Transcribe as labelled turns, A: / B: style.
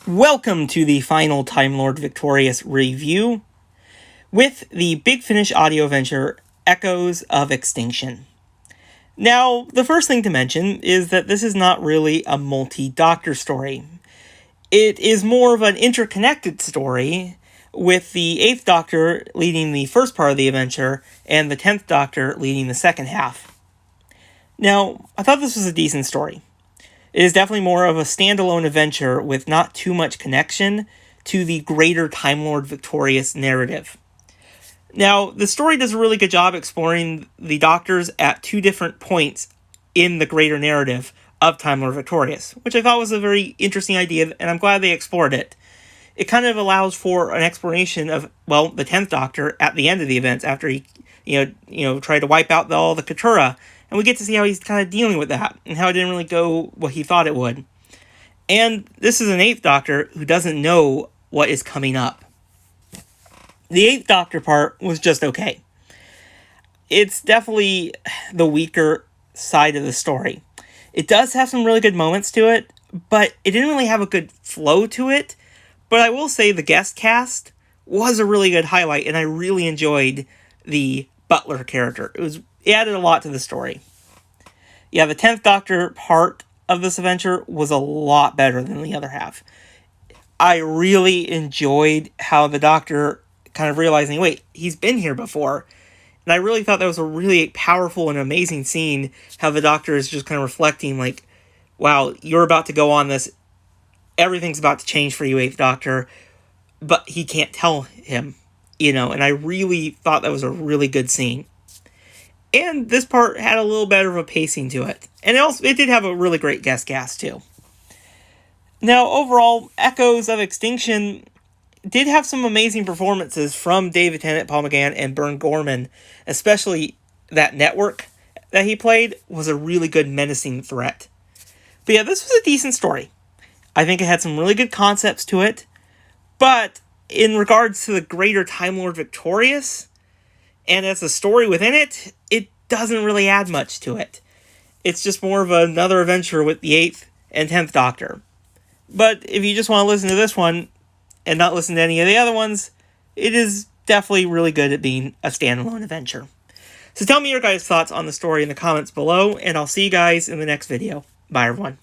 A: Welcome to the final Time Lord Victorious review with the Big Finish audio adventure Echoes of Extinction. Now, the first thing to mention is that this is not really a multi-doctor story. It is more of an interconnected story, with the 8th Doctor leading the first part of the adventure and the 10th Doctor leading the second half. Now, I thought this was a decent story. It is definitely more of a standalone adventure with not too much connection to the greater Time Lord Victorious narrative. Now, the story does a really good job exploring the Doctors at two different points in the greater narrative of Time Lord Victorious, which I thought was a very interesting idea, and I'm glad they explored it. It kind of allows for an explanation of, well, the 10th Doctor at the end of the events after he, tried to wipe out all the Katura. And we get to see how he's kind of dealing with that, and how it didn't really go what he thought it would. And this is an 8th Doctor who doesn't know what is coming up. The 8th Doctor part was just okay. It's definitely the weaker side of the story. It does have some really good moments to it, but it didn't really have a good flow to it. But I will say the guest cast was a really good highlight, and I really enjoyed the Butler character. It added a lot to the story. Yeah, the 10th Doctor part of this adventure was a lot better than the other half. I really enjoyed how the Doctor kind of realizing, wait, he's been here before. And I really thought that was a really powerful and amazing scene, how the Doctor is just kind of reflecting, like, wow, you're about to go on this. Everything's about to change for you, 8th Doctor. But he can't tell him, and I really thought that was a really good scene. And this part had a little better of a pacing to it. And it did have a really great guest cast, too. Now, overall, Echoes of Extinction did have some amazing performances from David Tennant, Paul McGann, and Bern Gorman. Especially that network that he played was a really good menacing threat. But yeah, this was a decent story. I think it had some really good concepts to it. But in regards to the greater Time Lord Victorious, and as a story within it, it doesn't really add much to it. It's just more of another adventure with the 8th and 10th Doctor. But if you just want to listen to this one and not listen to any of the other ones, it is definitely really good at being a standalone adventure. So tell me your guys' thoughts on the story in the comments below, and I'll see you guys in the next video. Bye, everyone.